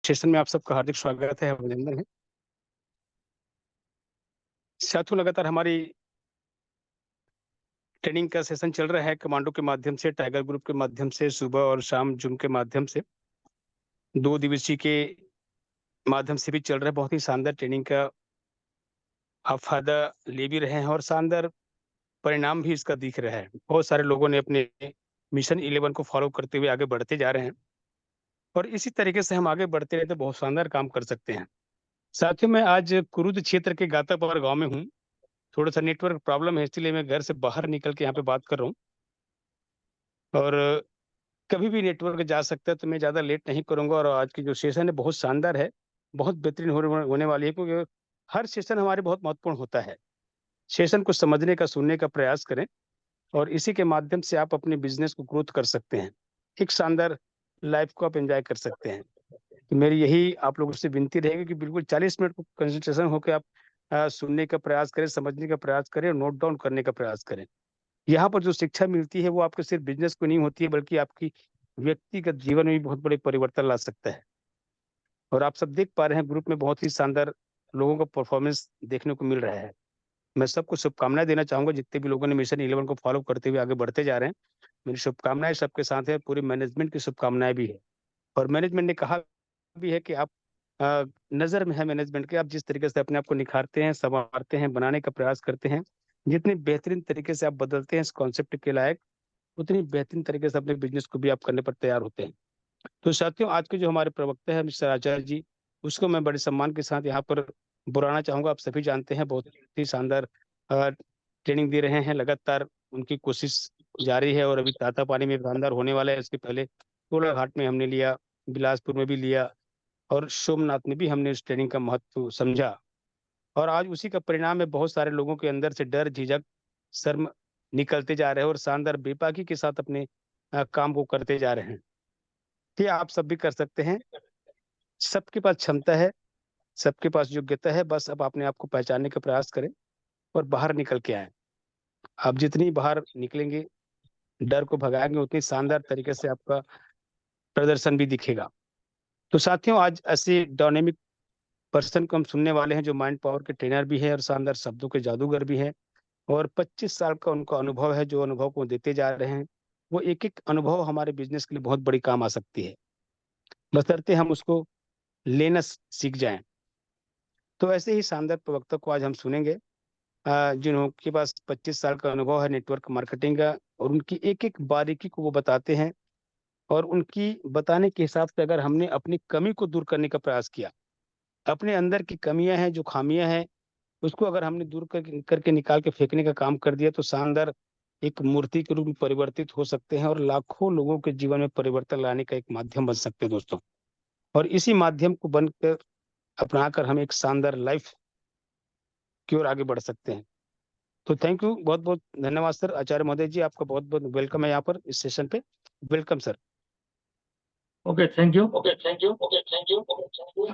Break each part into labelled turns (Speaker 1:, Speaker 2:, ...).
Speaker 1: Session में आप सबका हार्दिक स्वागत है, अभिनंदन है। साथियों, लगातार हमारी ट्रेनिंग का सेशन चल रहा है कमांडो के माध्यम से, टाइगर ग्रुप के माध्यम से, सुबह और शाम जूम के माध्यम से 2 दिवसीय के माध्यम से भी चल रहा है। बहुत ही शानदार ट्रेनिंग का आप फायदा ले भी रहे हैं और शानदार परिणाम भी इसका दिख रहा है। बहुत सारे लोगों ने अपने मिशन 11 को फॉलो करते हुए आगे बढ़ते जा रहे हैं और इसी तरीके से हम आगे बढ़ते रहे तो बहुत शानदार काम कर सकते हैं। साथियों, मैं आज कुरुद क्षेत्र के गातापार गांव में हूँ। थोड़ा सा नेटवर्क प्रॉब्लम है, इसलिए मैं घर से बाहर निकल के यहाँ पे बात कर रहा हूँ और कभी भी नेटवर्क जा सकता है, तो मैं ज़्यादा लेट नहीं करूँगा। और आज की जो सेशन है बहुत शानदार है, बहुत बेहतरीन होने वाली है, क्योंकि हर सेशन हमारे बहुत महत्वपूर्ण होता है। सेशन को समझने का, सुनने का प्रयास करें और इसी के माध्यम से आप अपने बिजनेस को ग्रोथ कर सकते हैं। एक शानदार लाइफ को आप एंजॉय कर सकते हैं। तो मेरी यही आप लोगों से विनती रहेगी कि बिल्कुल 40 मिनट को कंसंट्रेशन होकर आप सुनने का प्रयास करें, समझने का प्रयास करें और नोट डाउन करने का प्रयास करें। यहाँ पर जो शिक्षा मिलती है वो आपके सिर्फ बिजनेस को नहीं होती है, बल्कि आपकी व्यक्तिगत जीवन में भी बहुत बड़े परिवर्तन ला सकता है। और आप सब देख पा रहे हैं ग्रुप में बहुत ही शानदार लोगों का परफॉर्मेंस देखने को मिल रहा है। मैं सबको शुभकामनाएं देना चाहूंगा, जितने भी लोगों ने मिशन 11 को फॉलो करते हुए आगे बढ़ते जा रहे हैं। मेरी शुभकामनाएं सबके साथ है, पूरी मैनेजमेंट की शुभकामनाएं भी है। और मैनेजमेंट ने कहा भी है कि आप नजर में है मैनेजमेंट के, आप जिस तरीके से अपने आप को निखारते हैं, संवारते हैं, बनाने का प्रयास करते हैं, जितनी बेहतरीन तरीके से आप बदलते हैं इस कॉन्सेप्ट के लायक, उतनी बेहतरीन तरीके से अपने बिजनेस को भी आप करने पर तैयार होते हैं। तो साथियों, आज के जो हमारे प्रवक्ता है मिस्टर आचार्य जी, उसको मैं बड़े सम्मान के साथ यहाँ पर बुलाना चाहूंगा। आप सभी जानते हैं बहुत ही शानदार ट्रेनिंग दे रहे हैं, लगातार उनकी कोशिश जारी है और अभी तातापानी में शानदार होने वाला है। इसके पहले कोलाघाट में हमने लिया, बिलासपुर में भी लिया और सोमनाथ में भी हमने इस ट्रेनिंग का महत्व समझा। और आज उसी का परिणाम है, बहुत सारे लोगों के अंदर से डर, झिझक, शर्म निकलते जा रहे हैं और शानदार बेबाकी के साथ अपने काम को करते जा रहे हैं। कि आप सब भी कर सकते हैं, सबके पास क्षमता है, सबके पास योग्यता है, बस अब अपने आप को पहचानने का प्रयास करें और बाहर निकल के आए। आप जितनी बाहर निकलेंगे, डर को भगाएंगे, उतनी शानदार तरीके से आपका प्रदर्शन भी दिखेगा। तो साथियों, आज ऐसे डायनेमिक पर्सन को हम सुनने वाले हैं जो माइंड पावर के ट्रेनर भी है और शानदार शब्दों के जादूगर भी है। और 25 साल का उनका अनुभव है, जो अनुभव को देते जा रहे हैं। वो एक एक अनुभव हमारे बिजनेस के लिए बहुत बड़ी काम आ सकती है, बशर्ते हम उसको लेना सीख जाएं। तो ऐसे ही शानदार प्रवक्ता को आज हम सुनेंगे, जिनके पास 25 साल का अनुभव है नेटवर्क मार्केटिंग का, और उनकी एक एक बारीकी को वो बताते हैं। और उनकी बताने के हिसाब से अगर हमने अपनी कमी को दूर करने का प्रयास किया, अपने अंदर की कमियां हैं, जो खामियां हैं, उसको अगर हमने दूर करके निकाल के फेंकने का काम कर दिया, तो शानदार एक मूर्ति के रूप में परिवर्तित हो सकते हैं और लाखों लोगों के जीवन में परिवर्तन लाने का एक माध्यम बन सकते हैं दोस्तों। और इसी माध्यम को बनकर अपनाकर हम एक शानदार लाइफ की ओर आगे बढ़ सकते हैं। तो थैंक यू, बहुत बहुत धन्यवाद सर। आचार्य महोदय जी, आपका बहुत बहुत वेलकम है यहाँ पर इस सेशन पे। Welcome sir.
Speaker 2: Okay, thank you. Okay, thank you. Okay, thank you. Okay, thank you.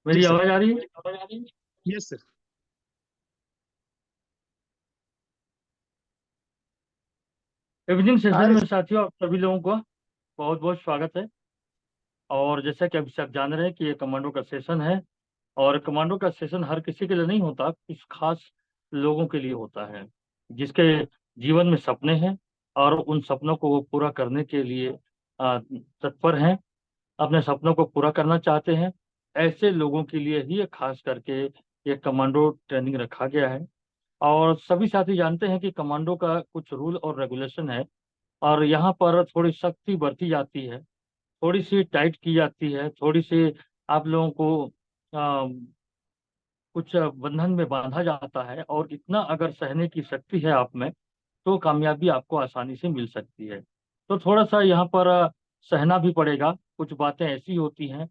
Speaker 2: मेरी
Speaker 1: जी सर।
Speaker 2: आवाज आ रही है?
Speaker 1: Yes sir.
Speaker 2: इवनिंग
Speaker 1: आ
Speaker 2: सेशन
Speaker 1: रहे
Speaker 2: में साथियों आप सभी लोगों का बहुत बहुत स्वागत है। और जैसा कि अभी सब जान रहे हैं कि ये कमांडो का सेशन है, और कमांडो का सेशन हर किसी के लिए नहीं होता, कुछ खास लोगों के लिए होता है जिसके जीवन में सपने हैं और उन सपनों को वो पूरा करने के लिए तत्पर हैं, अपने सपनों को पूरा करना चाहते हैं। ऐसे लोगों के लिए ही ये खास करके ये कमांडो ट्रेनिंग रखा गया है। और सभी साथी जानते हैं कि कमांडो का कुछ रूल और रेगुलेशन है, और यहाँ पर थोड़ी सख्ती बरती जाती है, थोड़ी सी टाइट की जाती है, थोड़ी सी आप लोगों को कुछ बंधन में बांधा जाता है। और इतना अगर सहने की शक्ति है आप में, तो कामयाबी आपको आसानी से मिल सकती है। तो थोड़ा सा यहाँ पर सहना भी पड़ेगा। कुछ बातें ऐसी होती हैं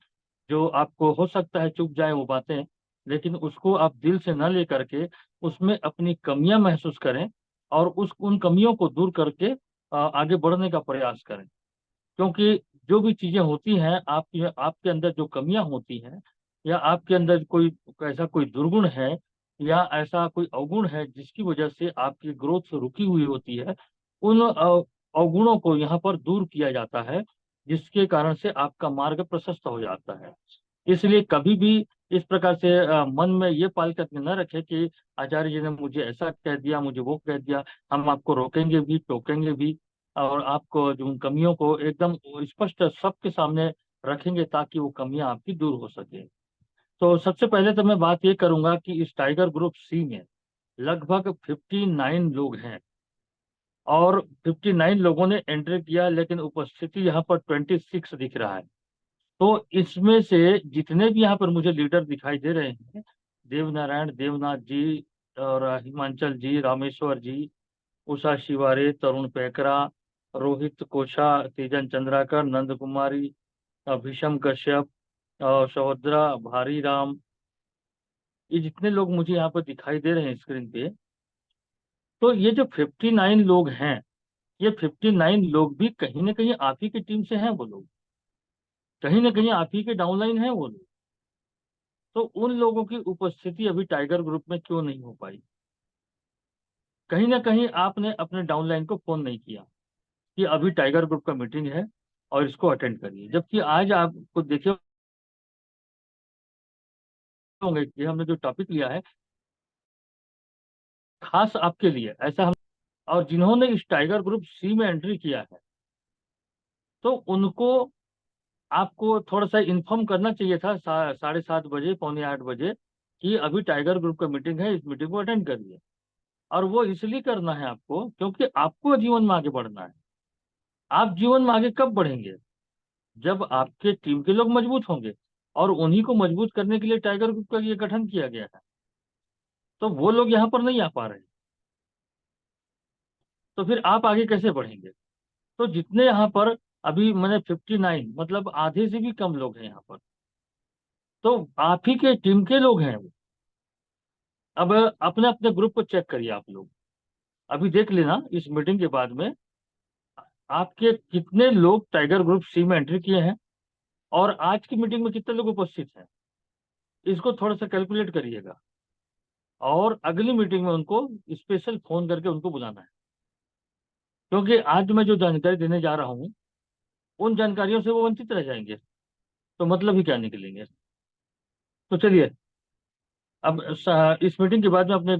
Speaker 2: जो आपको हो सकता है चुप जाए वो बातें, लेकिन उसको आप दिल से न लेकर के उसमें अपनी कमियां महसूस करें और उन कमियों को दूर करके आगे बढ़ने का प्रयास करें। क्योंकि जो भी चीजें होती हैं आपकी, आपके अंदर जो कमियां होती हैं, या आपके अंदर कोई ऐसा कोई दुर्गुण है या ऐसा कोई अवगुण है जिसकी वजह से आपकी ग्रोथ रुकी हुई होती है, उन अवगुणों को यहाँ पर दूर किया जाता है, जिसके कारण से आपका मार्ग प्रशस्त हो जाता है। इसलिए कभी भी इस प्रकार से मन में ये पाल करके न रखे कि आचार्य जी ने मुझे ऐसा कह दिया, मुझे वो कह दिया। हम आपको रोकेंगे भी, टोकेंगे भी, और आपको जो उन कमियों को एकदम स्पष्ट सबके सामने रखेंगे ताकि वो कमियां आपकी दूर हो सके। तो सबसे पहले तो मैं बात ये करूंगा कि इस टाइगर ग्रुप सी में लगभग 59 लोग हैं, और 59 लोगों ने एंट्री किया, लेकिन उपस्थिति यहाँ पर 26 दिख रहा है। तो इसमें से जितने भी यहाँ पर मुझे लीडर दिखाई दे रहे हैं, देवनारायण देवनाथ जी, और हिमांचल जी, रामेश्वर जी, उषा शिवारे, तरुण पैकरा, रोहित कोशा, तेजन चंद्राकर, नंद कुमारी, भीषम कश्यप, सहोदरा भारी राम, ये जितने लोग मुझे यहाँ पर दिखाई दे रहे हैं स्क्रीन पे, तो ये जो 59 लोग हैं, ये 59 लोग भी कहीं ना कहीं आप ही की टीम से हैं। वो लोग कहीं ना कहीं आप ही के डाउनलाइन हैं वो लोग। तो उन लोगों की उपस्थिति अभी टाइगर ग्रुप में क्यों नहीं हो पाई? कहीं ना कहीं आपने अपने डाउनलाइन को फोन नहीं किया कि अभी टाइगर ग्रुप का मीटिंग है और इसको अटेंड करिए, जबकि आज आपको देखे होंगे कि हमने जो टॉपिक लिया है खास आपके लिए, ऐसा हम, और जिन्होंने इस टाइगर ग्रुप सी में एंट्री किया है, तो उनको आपको थोड़ा सा इन्फॉर्म करना चाहिए था 7:30 बजे, 7:45 बजे, कि अभी टाइगर ग्रुप का मीटिंग है, इस मीटिंग को अटेंड करिए। और वो इसलिए करना है आपको क्योंकि आपको जीवन में आगे बढ़ना है। आप जीवन में आगे कब बढ़ेंगे? जब आपके टीम के लोग मजबूत होंगे, और उन्हीं को मजबूत करने के लिए टाइगर ग्रुप का ये गठन किया गया है। तो वो लोग यहाँ पर नहीं आ पा रहे, तो फिर आप आगे कैसे बढ़ेंगे? तो जितने यहाँ पर अभी मैंने 59, मतलब आधे से भी कम लोग हैं यहाँ पर, तो आप ही के टीम के लोग हैं वो। अब अपने अपने ग्रुप को चेक करिए आप लोग, अभी देख लेना इस मीटिंग के बाद में आपके कितने लोग टाइगर ग्रुप सी में एंट्री किए हैं, और आज की मीटिंग में कितने लोग उपस्थित हैं। इसको थोड़ा सा कैलकुलेट करिएगा, और अगली मीटिंग में उनको स्पेशल फोन करके उनको बुलाना है, क्योंकि आज मैं जो जानकारी देने जा रहा हूँ उन जानकारियों से वो वंचित रह जाएंगे, तो मतलब ही क्या निकलेंगे। तो चलिए, अब इस मीटिंग के बाद में अपने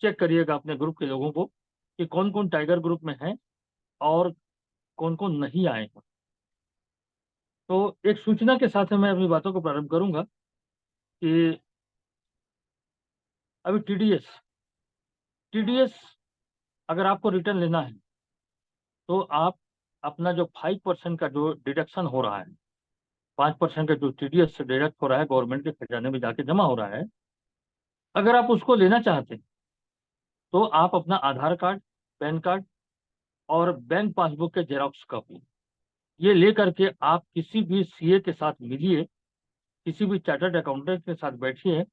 Speaker 2: चेक करिएगा अपने ग्रुप के लोगों को कि कौन कौन टाइगर ग्रुप में है और कौन कौन नहीं आए हैं। तो एक सूचना के साथ मैं अपनी बातों को प्रारंभ करूंगा कि अभी टीडीएस अगर आपको रिटर्न लेना है, तो आप अपना जो 5% का जो डिडक्शन हो रहा है, 5% का जो टीडीएस से डिडक्ट हो रहा है, गवर्नमेंट के खजाने में जाके जमा हो रहा है, अगर आप उसको लेना चाहते हैं तो आप अपना आधार कार्ड, पैन कार्ड और बैंक पासबुक के जेरॉक्स कॉपी ये ले करके आप किसी भी सीए के साथ मिलिए, किसी भी चार्टर्ड अकाउंटेंट के साथ बैठिए,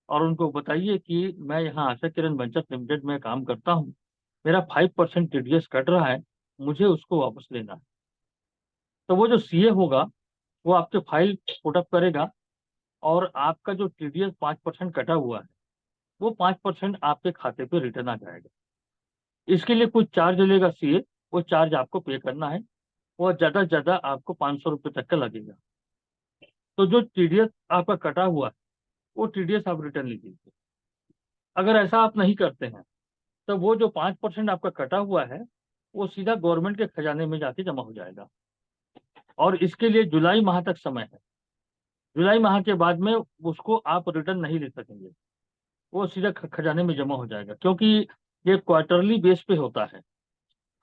Speaker 2: और उनको बताइए कि मैं यहाँ आशा किरण बचत लिमिटेड में काम करता हूँ, मेरा 5% टीडीएस कट रहा है, मुझे उसको वापस लेना है। तो वो जो सीए होगा वो आपके फाइल पुटअप करेगा, और आपका जो टीडीएस 5% कटा हुआ है वो 5% आपके खाते पे रिटर्न आ जाएगा। इसके लिए कुछ चार्ज लेगा सीए, वो चार्ज आपको पे करना है, वो ज़्यादा से ज़्यादा आपको 500 रुपये तक का लगेगा। तो जो टीडीएस आपका कटा हुआ है वो टीडीएस आप रिटर्न लीजिए। अगर ऐसा आप नहीं करते हैं तो वो जो 5% आपका कटा हुआ है वो सीधा गवर्नमेंट के खजाने में जाके जमा हो जाएगा, और इसके लिए जुलाई माह तक समय है। जुलाई माह के बाद में उसको आप रिटर्न नहीं ले सकेंगे, वो सीधा खजाने में जमा हो जाएगा, क्योंकि ये क्वार्टरली बेस पे होता है।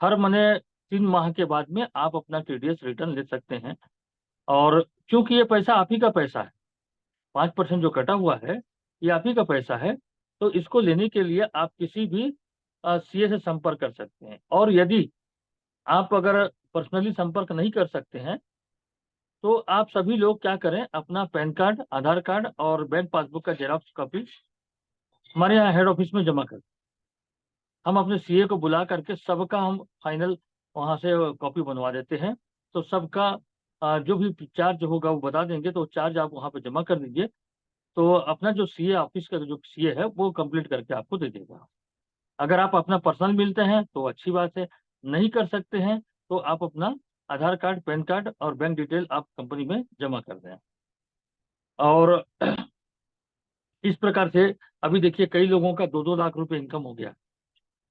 Speaker 2: हर महीने 3 माह के बाद में आप अपना टीडीएस रिटर्न ले सकते हैं। और क्योंकि ये पैसा आप ही का पैसा है, 5% जो कटा हुआ है ये आप ही का पैसा है, तो इसको लेने के लिए आप किसी भी सीए से संपर्क कर सकते हैं। और यदि आप अगर पर्सनली संपर्क नहीं कर सकते हैं, तो आप सभी लोग क्या करें, अपना पैन कार्ड, आधार कार्ड और बैंक पासबुक का जेरॉक्स कॉपी हमारे यहाँ हेड ऑफिस में जमा कर, हम अपने सीए को बुला करके सबका हम फाइनल वहाँ से कॉपी बनवा देते हैं। तो सबका जो भी चार्ज होगा वो बता देंगे, तो चार्ज आप वहाँ पे जमा कर दीजिए, तो अपना जो सीए ऑफिस का जो सीए है वो कंप्लीट करके आपको दे देगा। अगर आप अपना पर्सनल मिलते हैं तो अच्छी बात है, नहीं कर सकते हैं तो आप अपना आधार कार्ड, पैन कार्ड और बैंक डिटेल आप कंपनी में जमा कर दें। और इस प्रकार से अभी देखिए कई लोगों का 2-2 लाख रुपए इनकम हो गया।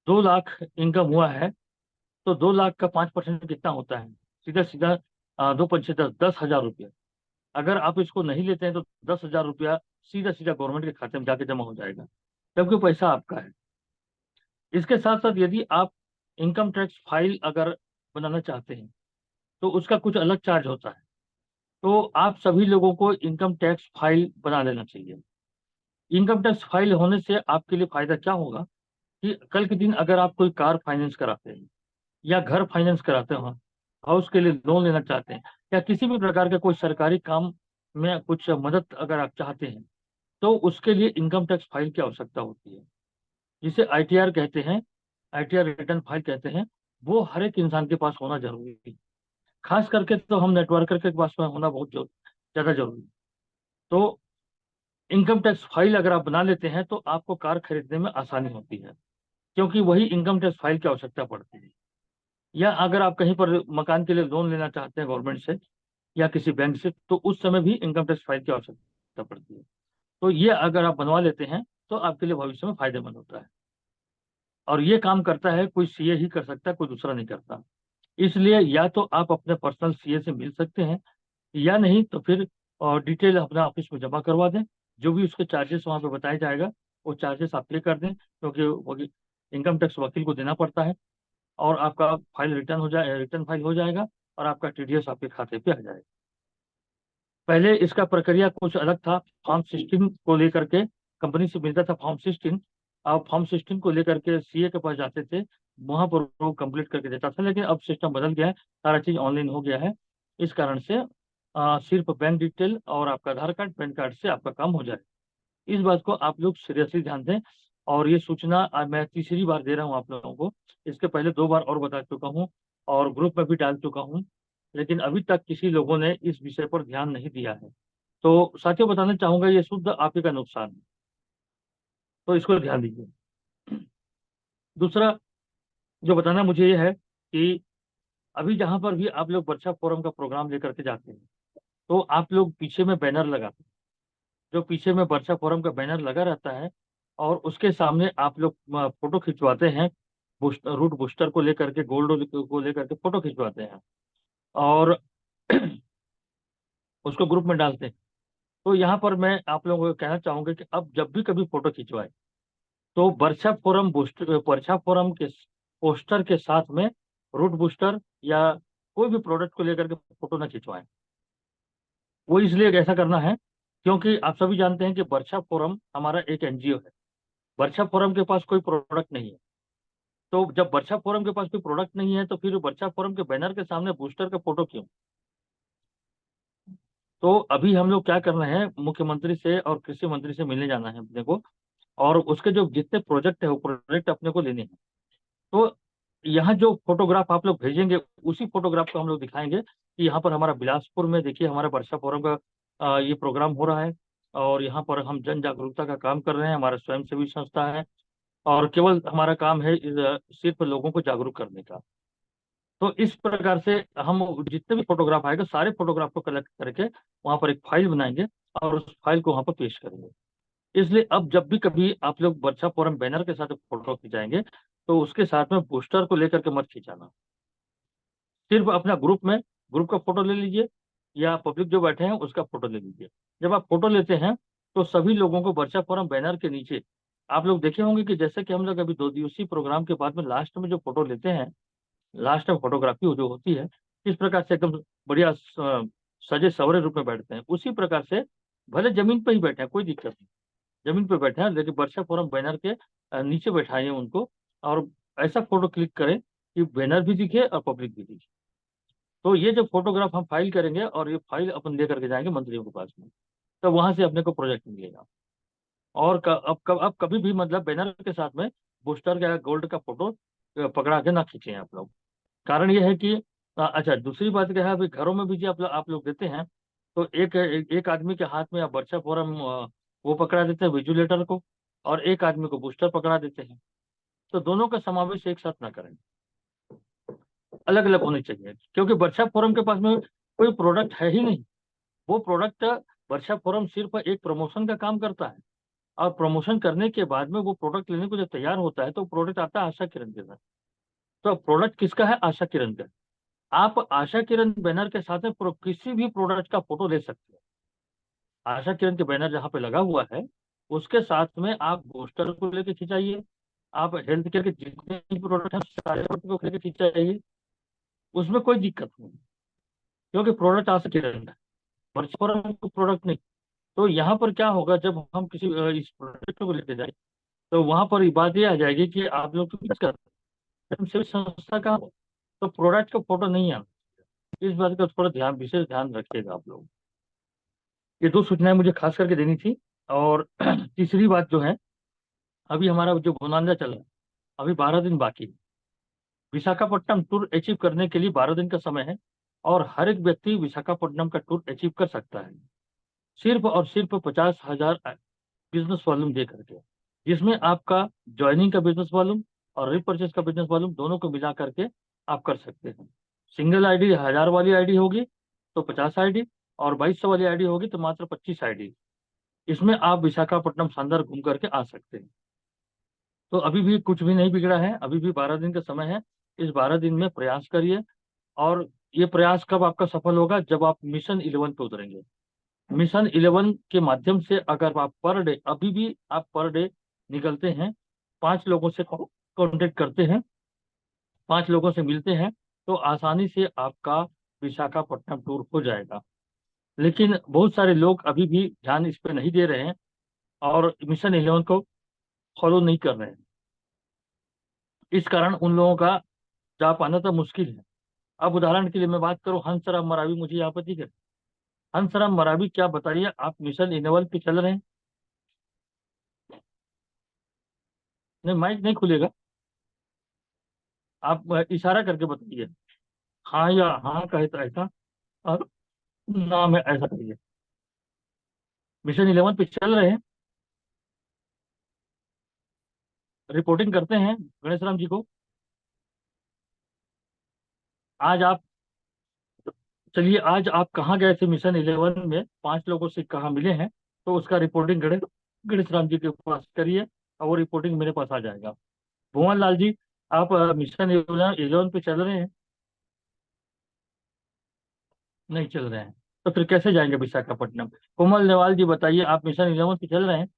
Speaker 2: 2 लाख इनकम हुआ है तो 2 लाख का 5% कितना होता है? सीधा सीधा 2 × 5 = 10, 10,000 रुपया। अगर आप इसको नहीं लेते हैं तो 10,000 रुपया सीधा सीधा गवर्नमेंट के खाते में जाके जमा हो जाएगा, जबकि पैसा आपका है। इसके साथ साथ यदि आप इनकम टैक्स फाइल अगर बनाना चाहते हैं तो उसका कुछ अलग चार्ज होता है। तो आप सभी लोगों को इनकम टैक्स फाइल बना लेना चाहिए। इनकम टैक्स फाइल होने से आपके लिए फायदा क्या होगा कि कल के दिन अगर आप कोई कार फाइनेंस कराते हैं या घर फाइनेंस कराते हो, हाउस के लिए लोन लेना चाहते हैं, या किसी भी प्रकार का कोई सरकारी काम में कुछ मदद अगर आप चाहते हैं, तो उसके लिए इनकम टैक्स फाइल की आवश्यकता होती है, जिसे आईटीआर कहते हैं, आईटीआर रिटर्न फाइल कहते हैं। वो हर एक इंसान के पास होना जरूरी है। खास करके तो हम नेटवर्कर के पास में होना बहुत ज्यादा जरूरी है। तो इनकम टैक्स फाइल अगर आप बना लेते हैं तो आपको कार खरीदने में आसानी होती है, क्योंकि वही इनकम टैक्स फाइल की आवश्यकता पड़ती है। या अगर आप कहीं पर मकान के लिए लोन लेना चाहते हैं गवर्नमेंट से या किसी बैंक से, तो उस समय भी इनकम टैक्स फाइल की आवश्यकता पड़ती है। तो ये अगर आप बनवा लेते हैं तो आपके लिए भविष्य में फायदेमंद होता है। और ये काम करता है कोई सीए ही कर सकता है, कोई दूसरा नहीं करता। इसलिए या तो आप अपने पर्सनल सीए से मिल सकते हैं, या नहीं तो फिर डिटेल अपने ऑफिस में जमा करवा दें। जो भी उसके चार्जेस वहाँ पे बताया जाएगा वो चार्जेस आप पे कर दें, क्योंकि इनकम टैक्स वकील को देना पड़ता है। और आपका फाइल रिटर्न फाइल हो जाएगा और आपका टीडीएस आपके खाते पे आ जाएगा। पहले इसका प्रक्रिया कुछ अलग था। फॉर्म 16 को लेकर के कंपनी से मिलता था फॉर्म 16। आप फॉर्म 16 को लेकर के सीए के पास जाते थे, वहां पर वो कंप्लीट करके देता था। लेकिन अब सिस्टम बदल गया है, सारा चीज ऑनलाइन हो गया है। इस कारण से सिर्फ बैंक डिटेल और आपका आधार कार्ड, पैन कार्ड से आपका काम हो जाए। इस बात को आप लोग सीरियसली ध्यान दें। और ये सूचना आज मैं तीसरी बार दे रहा हूँ आप लोगों को। इसके पहले 2 बार और बता चुका हूँ और ग्रुप में भी डाल चुका हूँ, लेकिन अभी तक किसी लोगों ने इस विषय पर ध्यान नहीं दिया है। तो साथियों बताना चाहूंगा ये शुद्ध आप ही का नुकसान है, तो इसको ध्यान दीजिए। दूसरा जो बताना मुझे ये है कि अभी जहां पर भी आप लोग वर्कशॉप फोरम का प्रोग्राम लेकर के जाते हैं तो आप लोग पीछे में बैनर लगाते हैं। जो पीछे में वर्कशॉप फोरम का बैनर लगा रहता है और उसके सामने आप लोग फोटो खिंचवाते हैं, रूट बूस्टर को लेकर के, गोल्ड को लेकर के फोटो खिंचवाते हैं और उसको ग्रुप में डालते हैं। तो यहाँ पर मैं आप लोगों को कहना चाहूंगा कि अब जब भी कभी फोटो खिंचवाए तो वर्षा फोरम के पोस्टर के साथ में रूट बूस्टर या कोई भी प्रोडक्ट को लेकर के फोटो ना खिंचवाएं। वो इसलिए ऐसा करना है क्योंकि आप सभी जानते हैं कि वर्षा फोरम हमारा एक एनजीओ है। वर्षा फोरम के पास कोई प्रोडक्ट नहीं है। तो जब वर्षा फोरम के पास कोई प्रोडक्ट नहीं है तो फिर वर्षा फोरम के बैनर के सामने बूस्टर का फोटो क्यों? तो अभी हम लोग क्या करना है, मुख्यमंत्री से और कृषि मंत्री से मिलने जाना है अपने को, और उसके जो जितने प्रोजेक्ट है वो प्रोजेक्ट अपने को लेने हैं। तो यहाँ जो फोटोग्राफ आप लोग भेजेंगे उसी फोटोग्राफ को हम लोग दिखाएंगे कि यहाँ पर हमारा बिलासपुर में देखिए हमारा वर्षा फोरम का ये प्रोग्राम हो रहा है और यहाँ पर हम जन जागरूकता का काम कर रहे हैं। हमारा स्वयंसेवी संस्था है और केवल हमारा काम है सिर्फ लोगों को जागरूक करने का। तो इस प्रकार से हम जितने भी फोटोग्राफ आएगा सारे फोटोग्राफ को कलेक्ट करके वहां पर एक फाइल बनाएंगे और उस फाइल को वहां पर पेश करेंगे। इसलिए अब जब भी कभी आप लोग वर्षा फोरम बैनर के साथ फोटो खिंचाएंगे तो उसके साथ में पोस्टर को लेकर के मत खिंचाना। सिर्फ अपना ग्रुप का फोटो ले लीजिए या पब्लिक जो बैठे हैं उसका फोटो ले लीजिए। जब आप फोटो लेते हैं तो सभी लोगों को वर्षा फोरम बैनर के नीचे आप लोग देखे होंगे कि जैसे कि हम लोग अभी 2 दिवसीय प्रोग्राम के बाद में लास्ट में जो फोटो लेते हैं, लास्ट में फोटोग्राफी जो होती है, इस प्रकार से एकदम बढ़िया सजे सवरे रूप में बैठते हैं। उसी प्रकार से भले जमीन पे ही बैठे हैं कोई दिक्कत नहीं, जमीन पे बैठे हैं लेकिन वर्षा फोरम बैनर के नीचे बैठाइए उनको और ऐसा फोटो क्लिक करें कि बैनर भी दिखे और पब्लिक भी दिखे। तो ये जो फोटोग्राफ हम फाइल करेंगे और ये फाइल अपन लेकर के जाएंगे मंत्रियों के पास में, तो वहां से अपने को प्रोजेक्ट मिलेगा। और अब कभी भी मतलब बैनर के साथ में बूस्टर या गोल्ड का फोटो पकड़ा के ना खींचे आप लोग। कारण ये है कि अच्छा दूसरी बात क्या है, अभी घरों में भी जो आप लोग देते हैं तो एक आदमी के हाथ में आप वर्षा फोरम वो पकड़ा देते हैं विजुलेटर को और एक आदमी को बूस्टर पकड़ा देते हैं। तो दोनों का समावेश एक साथ ना करें। अलग अलग होने चाहिए, क्योंकि वर्षा फोरम के पास में कोई प्रोडक्ट है ही नहीं। वो प्रोडक्ट, वर्षा फोरम सिर्फ एक प्रमोशन का काम करता है, और प्रमोशन करने के बाद में वो प्रोडक्ट लेने को जब तैयार होता है तो प्रोडक्ट आता है आशा किरण के साथ। तो प्रोडक्ट किसका है? आशा किरण का। आप आशा किरण बैनर के साथ में किसी भी प्रोडक्ट का फोटो ले सकते हैं। आशा किरण के बैनर जहाँ पे लगा हुआ है उसके साथ में आप बूस्टर को लेके खिंचाइए, आप हेल्थ केयर के जितने भी प्रोडक्ट हैं सारे प्रोडक्ट को लेके खिंचाइए, उसमें कोई दिक्कत नहीं, क्योंकि प्रोडक्ट आशा किरण का है, वर्षा प्रोडक्ट नहीं। तो यहाँ पर क्या होगा, जब हम किसी इस प्रोडक्ट को लेके जाए तो वहां पर ये बात ये आ जाएगी कि आप लोग तो कुछ स्वयंसेवी संस्था का हो, तो प्रोडक्ट का फोटो नहीं आना। इस बात का थोड़ा ध्यान, विशेष ध्यान रखिएगा आप लोग। ये दो सूचनाएं मुझे खास करके देनी थी। और तीसरी बात जो है, अभी हमारा जो बोनांजा चल रहा है, अभी 12 दिन बाकी है। विशाखापट्टनम टूर अचीव करने के लिए 12 दिन का समय है, और हर एक व्यक्ति विशाखापट्टनम का टूर अचीव कर सकता है, सिर्फ और सिर्फ 50,000 बिजनेस वॉल्यूम दे करके, जिसमें आपका ज्वाइनिंग का बिजनेस वॉल्यूम और रिपर्चेस का बिजनेस वॉल्यूम दोनों को मिला करके आप कर सकते हैं। सिंगल आईडी 1000 वाली आईडी होगी तो 50 आईडी, और 2200 वाली आईडी होगी तो मात्र 25 आईडी। इसमें आप विशाखापट्टनम शानदार घूम करके आ सकते हैं। तो अभी भी कुछ भी नहीं बिगड़ा है, अभी भी 12 दिन का समय है। इस 12 दिन में प्रयास करिए, और ये प्रयास कब आपका सफल होगा? जब आप मिशन 11 पे उतरेंगे। मिशन 11 के माध्यम से अगर आप पर डे, अभी भी आप पर डे निकलते हैं, 5 लोगों से कांटेक्ट करते हैं, 5 लोगों से मिलते हैं, तो आसानी से आपका विशाखापट्टनम टूर हो जाएगा। लेकिन बहुत सारे लोग अभी भी ध्यान इस पे नहीं दे रहे हैं और मिशन 11 को फॉलो नहीं कर रहे हैं। इस कारण उन लोगों का जा पाना तो मुश्किल है। अब उदाहरण के लिए मैं बात करूं, हंसराम मरावी मुझे यहाँ पर दिख रहे। हंसराम मरावी, क्या बताइए, आप मिशन 11 पे चल रहे हैं? नहीं, माइक नहीं खुलेगा, आप इशारा करके बताइए, हाँ या हाँ कहे तो ऐसा, और ना में ऐसा करिए। मिशन 11 पे चल रहे हैं, रिपोर्टिंग करते हैं गणेश राम जी को। आज आप, चलिए, आज आप कहाँ गए थे मिशन 11 में, 5 लोगों से कहाँ मिले हैं, तो उसका रिपोर्टिंग गणेश गणेश राम जी के पास करिए, और वो रिपोर्टिंग मेरे पास आ जाएगा। भुवन लाल जी, आप मिशन 11 पे चल रहे हैं? नहीं चल रहे हैं, तो फिर कैसे जाएंगे विशाखापट्टनम? कोमल नेवाल जी, बताइए, आप मिशन 11 पे चल रहे हैं?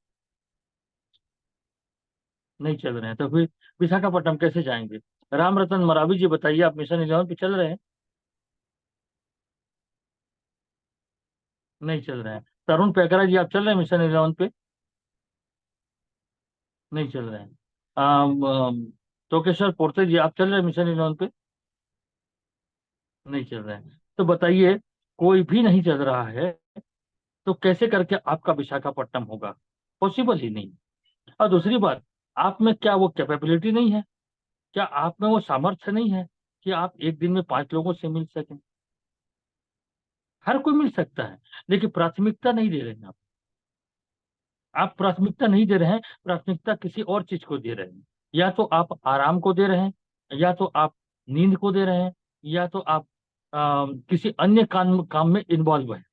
Speaker 2: नहीं चल रहे हैं, तो फिर विशाखापट्टनम कैसे जाएंगे? राम रतन मरावी जी, बताइए, आप मिशन 11 पे चल रहे हैं? नहीं चल रहे हैं। तरुण पैकरा जी, आप चल रहे हैं मिशन 11 पे? नहीं चल रहे हैं। टोकेश्वर पोर्ते जी, आप चल रहे हैं मिशन 11 पे? नहीं चल रहे हैं। तो बताइए, कोई भी नहीं चल रहा है, तो कैसे करके आपका विशाखापट्टनम होगा? पॉसिबल ही नहीं। और दूसरी बात, आप में क्या वो कैपेबिलिटी नहीं है? क्या आप में वो सामर्थ्य नहीं है कि आप एक दिन में 5 लोगों से मिल सकें? हर कोई मिल सकता है, लेकिन प्राथमिकता नहीं दे रहे हैं आप प्राथमिकता नहीं दे रहे हैं, प्राथमिकता किसी और चीज को दे रहे हैं। या तो आप आराम को दे रहे हैं, या तो आप नींद को दे रहे हैं, या तो आप किसी अन्य काम काम में इन्वॉल्व है,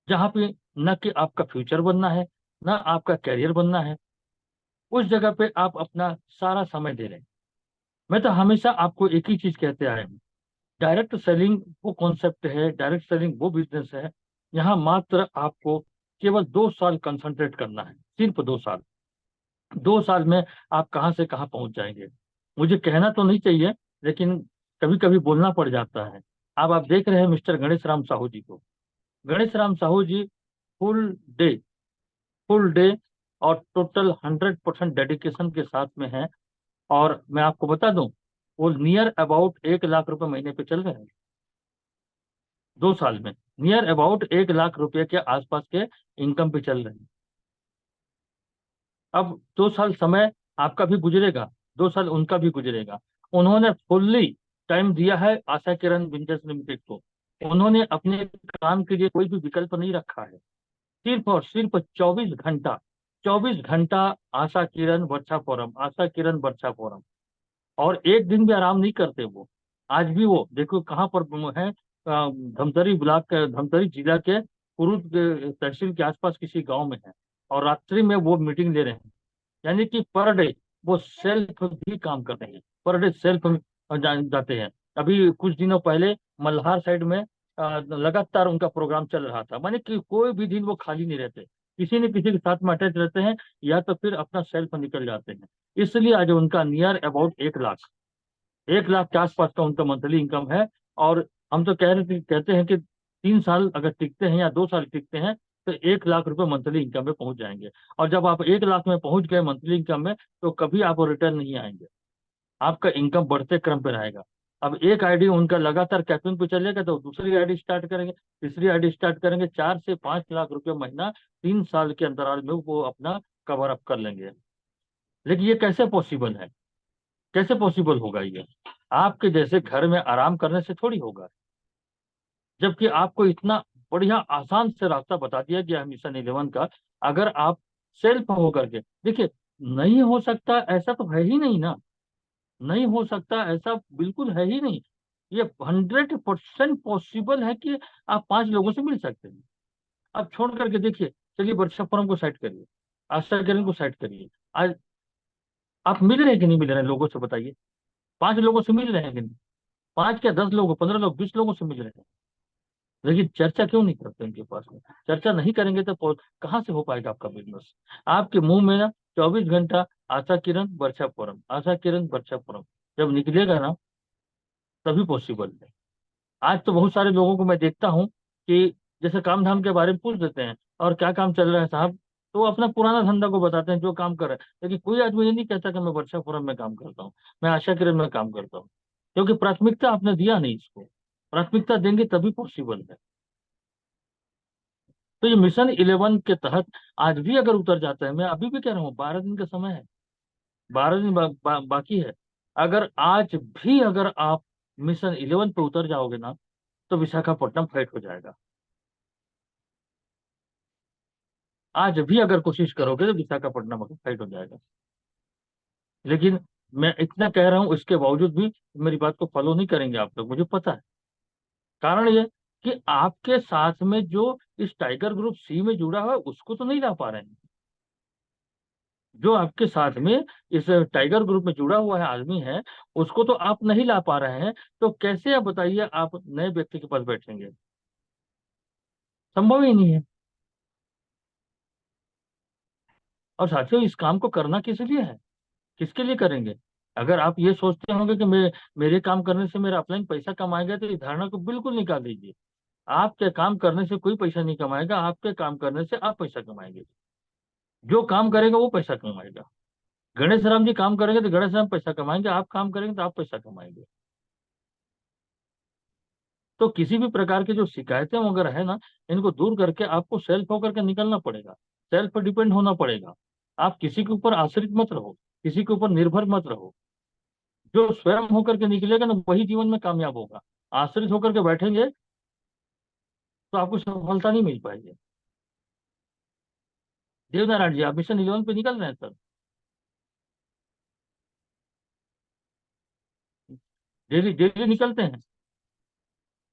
Speaker 2: जहाँ पे न कि आपका फ्यूचर बनना है, न आपका कैरियर बनना है। उस जगह पे आप अपना सारा समय दे रहे हैं। मैं तो हमेशा आपको एक ही चीज कहते आया हूँ, डायरेक्ट सेलिंग वो कॉन्सेप्ट है, डायरेक्ट सेलिंग वो बिजनेस है, यहाँ मात्र आपको केवल 2 साल कंसंट्रेट करना है, सिर्फ 2 साल। 2 साल में आप कहाँ से कहाँ पहुंच जाएंगे। मुझे कहना तो नहीं चाहिए, लेकिन कभी कभी बोलना पड़ जाता है। अब आप देख रहे हैं मिस्टर गणेश राम साहू जी को। गणेश राम साहू जी फुल डे, फुल डे और टोटल 100% डेडिकेशन के साथ में है। और मैं आपको बता दूं, वो नियर अबाउट 1 लाख रुपए महीने पे चल रहे हैं। 2 साल में नियर अबाउट 1 लाख रुपए के आसपास के इनकम पे चल रहे हैं। अब 2 साल समय आपका भी गुजरेगा, 2 साल उनका भी गुजरेगा। उन्होंने फुल्ली टाइम दिया है आशा किरण विंटर्स लिमिटेड को। उन्होंने अपने काम के लिए कोई भी विकल्प नहीं रखा है। सिर्फ और सिर्फ 24 घंटा, 24 घंटा आशा किरण वर्षा फोरम, आशा किरण वर्षा फोरम। और एक दिन भी आराम नहीं करते वो। आज भी वो देखो कहाँ पर है, धमतरी ब्लॉक धमतरी जिला के कुरुद तहसील के आसपास किसी गांव में है, और रात्रि में वो मीटिंग ले रहे हैं। यानी कि पर डे वो सेल्फ भी काम कर रहे हैं, पर डे सेल्फ जाते हैं। अभी कुछ दिनों पहले मल्हार साइड में लगातार उनका प्रोग्राम चल रहा था, माने कि कोई भी दिन वो खाली नहीं रहते, किसी न किसी के साथ में अटैच रहते हैं, या तो फिर अपना सेल्फ निकल जाते हैं। इसलिए आज उनका नियर अबाउट 1 लाख, 1 लाख के आसपास का उनका मंथली इनकम है। और हम तो कहते हैं कि 3 साल अगर टिकते हैं या 2 साल टिकते हैं तो 1 लाख रुपए मंथली इनकम में पहुंच जाएंगे। और जब आप 1 लाख में पहुंच गए मंथली इनकम में, तो कभी आप रिटर्न नहीं आएंगे, आपका इनकम बढ़ते क्रम पे रहेगा। अब एक आईडी उनका लगातार कैपिंग पे चलेगा, तो दूसरी आईडी स्टार्ट करेंगे, तीसरी आईडी स्टार्ट करेंगे, 4 से 5 लाख रुपए महीना 3 साल के अंतराल में वो अपना कवर अप कर लेंगे। लेकिन ये कैसे पॉसिबल है, कैसे पॉसिबल होगा ये? आपके जैसे घर में आराम करने से थोड़ी होगा, जबकि आपको इतना बढ़िया आसान से रास्ता बता दिया गया है मिशन 11 का। अगर आप सेल्फ होकर के देखिए, नहीं हो सकता ऐसा तो है ही नहीं ना, नहीं हो सकता ऐसा बिल्कुल है ही नहीं। ये 100% पॉसिबल है कि आप 5 लोगों से मिल सकते हैं। आप छोड़ करके देखिए, चलिए वर्षा फोरम को साइड करिए, आशा किरण को साइड करिए, आज आप मिल रहे हैं कि नहीं मिल रहे हैं लोगों से, बताइए। 5 लोगों से मिल रहे हैं कि नहीं? 5 क्या 10 लोग, 15 लोग, 20 लोगों से मिल रहे हैं, लेकिन चर्चा क्यों नहीं करते उनके पास में? चर्चा नहीं करेंगे तो कहाँ से हो पाएगा आपका बिजनेस? आपके मुंह में ना 24 घंटा आशा किरण वर्षा फोरम, आशा किरण वर्षा फोरम, जब निकलेगा ना तभी पॉसिबल है। आज तो बहुत सारे लोगों को मैं देखता हूँ कि जैसे काम धाम के बारे में पूछ देते हैं, और क्या काम चल रहा है साहब, तो वो अपना पुराना धंधा को बताते हैं जो काम कर रहे हैं। लेकिन कोई आदमी ये नहीं कहता कि मैं वर्षा फोरम में काम करता हूँ, मैं आशा किरण में काम करता हूँ, क्योंकि प्राथमिकता आपने दिया नहीं इसको। प्राथमिकता देंगे तभी पॉसिबल है। तो ये मिशन 11 के तहत आज भी अगर उतर जाता है, मैं अभी भी कह रहा हूँ 12 दिन का समय है, 12 दिन बाकी है। अगर आज भी अगर आप मिशन 11 पे उतर जाओगे ना, तो विशाखापट्टनम फाइट हो जाएगा। आज भी अगर कोशिश करोगे तो विशाखापट्टनम फाइट हो जाएगा। लेकिन मैं इतना कह रहा हूं, इसके बावजूद भी मेरी बात को फॉलो नहीं करेंगे आप लोग, मुझे पता है। कारण ये कि आपके साथ में जो इस टाइगर ग्रुप सी में जुड़ा हुआ है उसको तो नहीं ला पा रहे हैं। जो आपके साथ में इस टाइगर ग्रुप में जुड़ा हुआ है आदमी है, उसको तो आप नहीं ला पा रहे हैं, तो कैसे आप बताइए आप नए व्यक्ति के पास बैठेंगे? संभव ही नहीं है। और साथियों, इस काम को करना किस लिए है, किसके लिए करेंगे? अगर आप ये सोचते होंगे कि मेरे काम करने से मेरा अपलाइन पैसा कमाएगा, तो इस धारणा को बिल्कुल निकाल दीजिए। आपके काम करने से कोई पैसा नहीं कमाएगा, आपके काम करने से आप पैसा कमाएंगे। जो काम करेगा वो पैसा कमाएगा। गणेश राम जी काम करेंगे तो गणेश राम पैसा कमाएंगे, आप काम करेंगे तो आप पैसा कमाएंगे। तो किसी भी प्रकार की जो शिकायतें वगैरह है ना, इनको दूर करके आपको सेल्फ होकर के निकलना पड़ेगा, सेल्फ पर डिपेंड होना पड़ेगा। आप किसी के ऊपर आश्रित मत रहो, किसी के ऊपर निर्भर मत रहो। जो स्वयं होकर के निकलेगा ना वही जीवन में कामयाब होगा। आश्रित होकर के बैठेंगे तो आपको सफलता नहीं मिल पाएगी। देवनारायण जी, आप मिशन 11 पे निकल रहे हैं सर? डेली डेली निकलते हैं?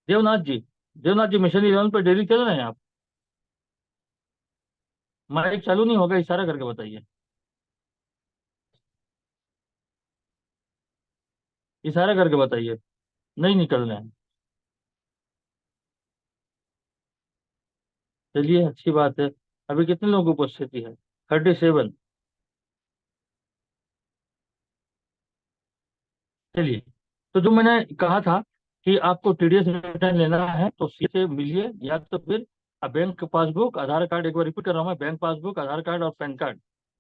Speaker 2: देवनाथ जी, देवनाथ जी मिशन 11 पे डेली चल रहे हैं आप? माइक चालू नहीं होगा, इशारा करके बताइए, इशारा करके बताइए। नहीं निकल रहे हैं? चलिए अच्छी बात है। अभी कितने लोगों की उपस्थिति है? 37। चलिए, तो जो मैंने कहा था कि आपको टीडीएस रिटर्न लेना है तो सी से मिलिए, या तो फिर बैंक पासबुक, आधार कार्ड, एक बार रिपीट कर रहा हूँ मैं, बैंक पासबुक, आधार कार्ड और पैन कार्ड,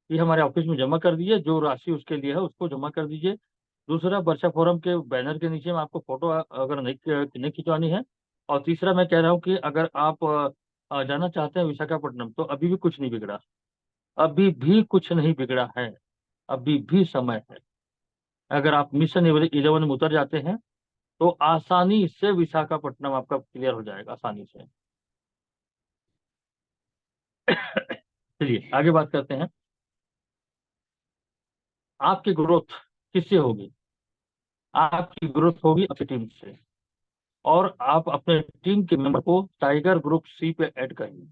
Speaker 2: ये हमारे ऑफिस में जमा कर दीजिए। जो राशि उसके लिए है उसको जमा कर दीजिए। दूसरा, वर्षा फोरम के बैनर के नीचे में आपको फोटो अगर नहीं खिंचवानी है। और तीसरा, मैं कह रहा हूँ कि अगर आप जाना चाहते हैं विशाखापट्टनम, तो अभी भी कुछ नहीं बिगड़ा, अभी भी कुछ नहीं बिगड़ा है, अभी भी समय है। अगर आप मिशन 11 में उतर जाते हैं तो आसानी से विशाखापट्टनम आपका क्लियर हो जाएगा, आसानी से। चलिए आगे बात करते हैं। आपकी ग्रोथ किससे होगी? आपकी ग्रोथ होगी आपकी टीम से, और आप अपने टीम के मेंबर को टाइगर ग्रुप सी पे ऐड करेंगे।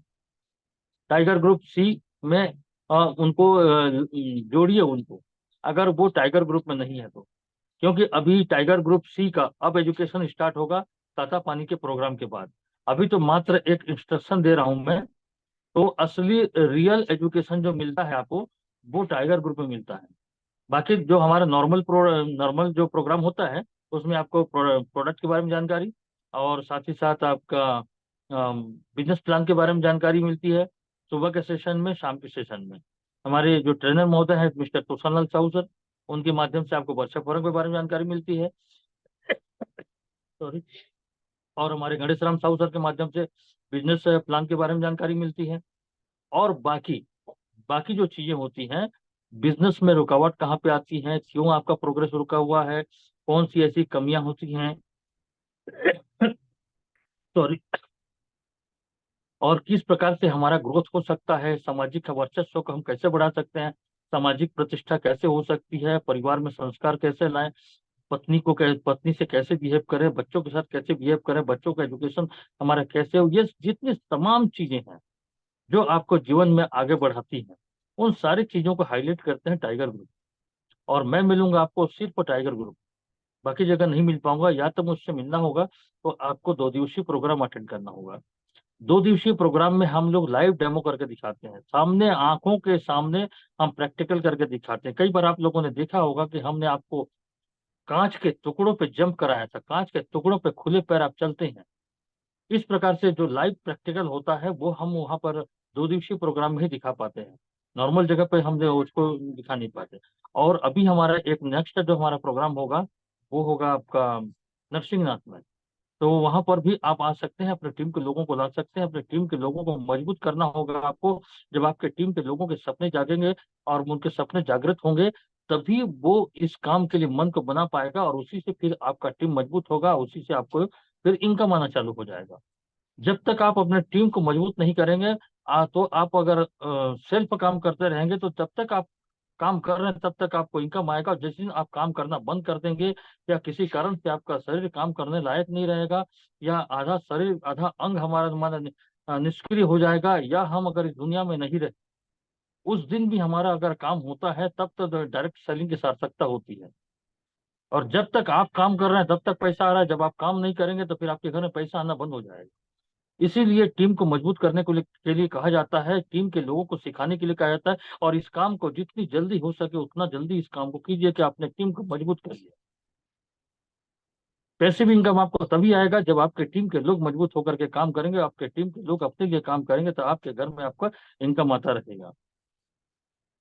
Speaker 2: टाइगर ग्रुप सी में उनको जोड़िए उनको, अगर वो टाइगर ग्रुप में नहीं है तो। क्योंकि अभी टाइगर ग्रुप सी का अब एजुकेशन स्टार्ट होगा ताता पानी के प्रोग्राम के बाद। अभी तो मात्र एक इंस्ट्रक्शन दे रहा हूं मैं। तो असली रियल एजुकेशन जो मिलता है आपको, वो टाइगर ग्रुप में मिलता है। बाकी जो हमारा नॉर्मल जो प्रोग्राम होता है, उसमें आपको प्रोडक्ट के बारे में जानकारी, और साथ ही साथ आपका बिजनेस प्लान के बारे में जानकारी मिलती है, सुबह के सेशन में, शाम के सेशन में। हमारे जो ट्रेनर महोदय हैं मिस्टर तुषारलाल साहू सर, उनके माध्यम से आपको वर्कशॉप फोरम के बारे में जानकारी मिलती है। सॉरी। और हमारे गणेश राम साहू सर के माध्यम से बिजनेस प्लान के बारे में जानकारी मिलती है। और बाकी बाकी जो चीजें होती हैं, बिजनेस में रुकावट कहाँ पे आती है, क्यों आपका प्रोग्रेस रुका हुआ है, कौन सी ऐसी कमियां होती हैं, सॉरी, और किस प्रकार से हमारा ग्रोथ हो सकता है, सामाजिक वर्चस्व को हम कैसे बढ़ा सकते हैं, सामाजिक प्रतिष्ठा कैसे हो सकती है, परिवार में संस्कार कैसे लाएं, पत्नी से कैसे बिहेव करें, बच्चों के साथ कैसे बिहेव करें, बच्चों का एजुकेशन हमारा कैसे हो, ये जितनी तमाम चीजें हैं जो आपको जीवन में आगे बढ़ाती हैं, उन सारी चीजों को हाईलाइट करते हैं टाइगर ग्रुप। और मैं मिलूंगा आपको सिर्फ टाइगर ग्रुप, बाकी जगह नहीं मिल पाऊंगा। या तो मुझसे मिलना होगा तो आपको 2 दिवसीय प्रोग्राम अटेंड करना होगा। 2 दिवसीय प्रोग्राम में हम लोग लाइव डेमो करके दिखाते हैं, सामने आंखों के सामने हम प्रैक्टिकल करके दिखाते हैं। कई बार आप लोगों ने देखा होगा कि हमने आपको कांच के टुकड़ों पे जंप कराया था, कांच के टुकड़ों पे खुले पैर आप चलते हैं। इस प्रकार से जो लाइव प्रैक्टिकल होता है वो हम वहाँ पर 2 दिवसीय प्रोग्राम में ही दिखा पाते हैं, नॉर्मल जगह पे हम उसको दिखा नहीं पाते। और अभी हमारा एक नेक्स्ट जो हमारा प्रोग्राम होगा, वो होगा आपका नरसिंहनाथ में। तो वहां पर भी आप आ सकते हैं, अपने टीम के लोगों को ला सकते हैं, अपने टीम के लोगों को मजबूत करना होगा आपको। जब आपके टीम के लोगों के सपने जागेंगे और उनके सपने जागृत होंगे, तभी वो इस काम के लिए मन को बना पाएगा, और उसी से फिर आपका टीम मजबूत होगा, उसी से आपको फिर इनकम आना चालू हो जाएगा। जब तक आप अपने टीम को मजबूत नहीं करेंगे, तो आप अगर सेल्फ काम करते रहेंगे, तो जब तक आप काम कर रहे हैं तब तक आपको इनकम आएगा। और जिस दिन आप काम करना बंद कर देंगे, या किसी कारण से आपका शरीर काम करने लायक नहीं रहेगा, या आधा शरीर आधा अंग हमारा हमारा निष्क्रिय हो जाएगा, या हम अगर इस दुनिया में नहीं रहे, उस दिन भी हमारा अगर काम होता है, तब तो डायरेक्ट सेलिंग की सार्थकता होती है। और जब तक आप काम कर रहे हैं तब तक पैसा आ रहा है, जब आप काम नहीं करेंगे तो फिर आपके घर में पैसा आना बंद हो जाएगा। इसीलिए टीम को मजबूत करने के लिए कहा जाता है, टीम के लोगों को सिखाने के लिए कहा जाता है, और इस काम को जितनी जल्दी हो सके उतना जल्दी इस काम को कीजिए कि अपने टीम को मजबूत करिए। पैसिव इनकम आपको तभी आएगा जब आपके टीम के लोग मजबूत होकर के काम करेंगे, आपके टीम के लोग अपने लिए काम करेंगे, तो आपके घर में आपका इनकम आता रहेगा।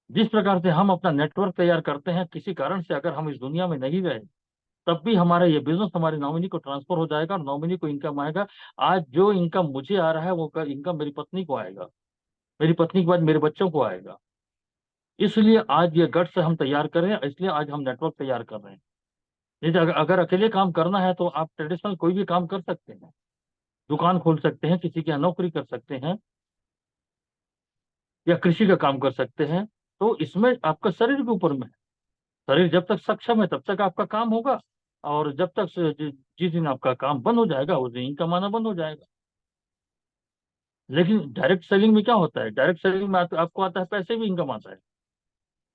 Speaker 2: जिस प्रकार से हम अपना नेटवर्क तैयार करते हैं, किसी कारण से अगर हम इस दुनिया में नहीं रहे, तब भी हमारा ये बिजनेस हमारे नॉमिनी को ट्रांसफर हो जाएगा, और नॉमिनी को इनकम आएगा। आज जो इनकम मुझे आ रहा है, वो इनकम मेरी पत्नी को आएगा, मेरी पत्नी के बाद मेरे बच्चों को आएगा। इसलिए आज ये गट्स हम तैयार करें, इसलिए आज हम नेटवर्क तैयार कर रहे हैं। नहीं तो अगर अकेले काम करना है तो आप ट्रेडिशनल कोई भी काम कर सकते हैं, दुकान खोल सकते हैं, किसी के यहाँ नौकरी कर सकते हैं, या कृषि का काम कर सकते हैं। तो इसमें आपका शरीर के ऊपर में है। शरीर जब तक सक्षम है तब तक आपका काम होगा, और जब तक जिस दिन आपका काम बंद हो जाएगा, उस दिन इनकम आना बंद हो जाएगा। लेकिन डायरेक्ट सेलिंग में क्या होता है, डायरेक्ट सेलिंग में आपको आता है पैसे भी इनकम आता है।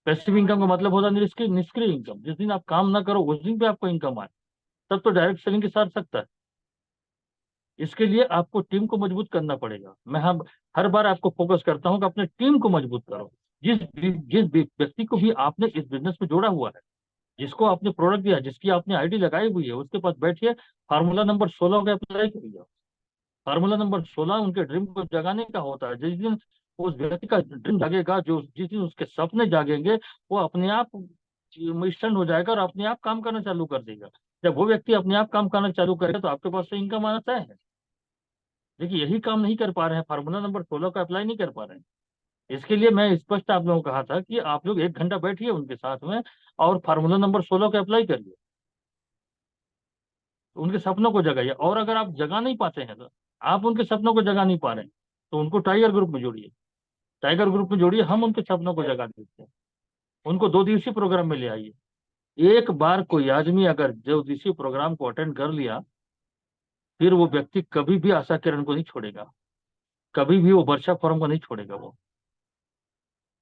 Speaker 2: पैसिव इनकम का मतलब होता है निष्क्रिय निष्क्रिय इनकम। जिस दिन आप काम ना करो उस दिन पे आपको इनकम आए, तब तो डायरेक्ट सेलिंग के साथ सकता है। इसके लिए आपको टीम को मजबूत करना पड़ेगा। मैं हम हर बार आपको फोकस करता हूं कि अपने टीम को मजबूत करो। जिस व्यक्ति को भी आपने इस बिजनेस में जोड़ा हुआ है, जिसको आपने प्रोडक्ट दिया, जिसकी आपने आईडी लगाई हुई है, उसके पास बैठिए, फार्मूला नंबर 16 का अप्लाई करिए। फार्मूला नंबर 16 उनके ड्रीम को जगाने का होता है। जिस दिन उस व्यक्ति का ड्रीम जागेगा, जो जिस दिन उसके सपने जागेंगे, वो अपने आप इंस्टेंट हो जाएगा और अपने आप काम करना चालू कर देगा। जब वो व्यक्ति अपने आप काम करना चालू करेगा तो आपके पास से इनकम आना तय है। देखिए, यही काम नहीं कर पा रहे हैं, फार्मूला नंबर 16 का अप्लाई नहीं कर पा रहे हैं। इसके लिए मैं स्पष्ट आप लोगों को कहा था कि आप लोग 1 घंटा बैठिए उनके साथ में, और फार्मूला नंबर 16 का अप्लाई करिए, उनके सपनों को जगाइए। और अगर आप जगा नहीं पाते हैं, तो आप उनके सपनों को जगा नहीं पा रहे हैं, तो उनको टाइगर ग्रुप में जोड़िए। टाइगर ग्रुप में जोड़िए, हम उनके सपनों को जगा देते हैं। उनको 2 दिवसीय प्रोग्राम में ले आइए। एक बार कोई आदमी अगर ज्योतिषीय प्रोग्राम को अटेंड कर लिया, फिर वो व्यक्ति कभी भी आशा किरण को नहीं छोड़ेगा, कभी भी वो वर्षा फॉर्म को नहीं छोड़ेगा वो।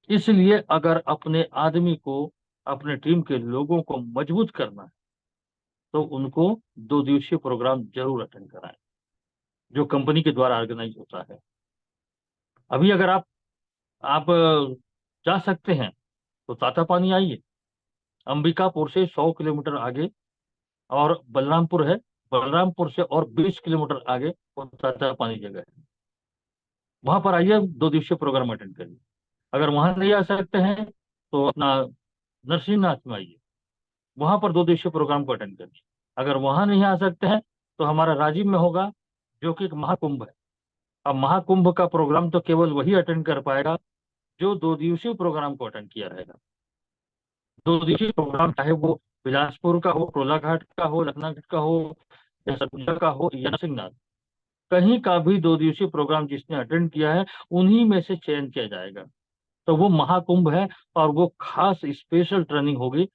Speaker 2: इसलिए अगर अपने आदमी को, अपने टीम के लोगों को मजबूत करना है, तो उनको 2 दिवसीय प्रोग्राम जरूर अटेंड कराएं, जो कंपनी के द्वारा ऑर्गेनाइज होता है। अभी अगर आप जा सकते हैं तो तातापानी आइए, अंबिकापुर से 100 किलोमीटर आगे, और बलरामपुर है, बलरामपुर से और 20 किलोमीटर आगे वो तातापानी जगह है। वहां पर आइए, 2 दिवसीय प्रोग्राम अटेंड करिए। अगर वहां नहीं आ सकते हैं तो अपना नरसिंहनाथ में आइए, वहां पर 2 दिवसीय प्रोग्राम को अटेंड करिए। अगर वहां नहीं आ सकते हैं तो हमारा राजीव में होगा, जो कि एक महाकुंभ है। अब महाकुंभ का प्रोग्राम तो केवल वही अटेंड कर पाएगा जो 2 दिवसीय प्रोग्राम को अटेंड किया रहेगा। 2 दिवसीय प्रोग्राम चाहे वो बिलासपुर का हो, कोलाघाट का हो, लखनऊ का हो, या सरगुजा का हो, या नरसिंहनाथ, कहीं का भी 2 दिवसीय प्रोग्राम जिसने अटेंड किया है, उन्हीं में से चयन किया जाएगा। तो वो महाकुंभ है, और वो खास स्पेशल ट्रेनिंग होगी,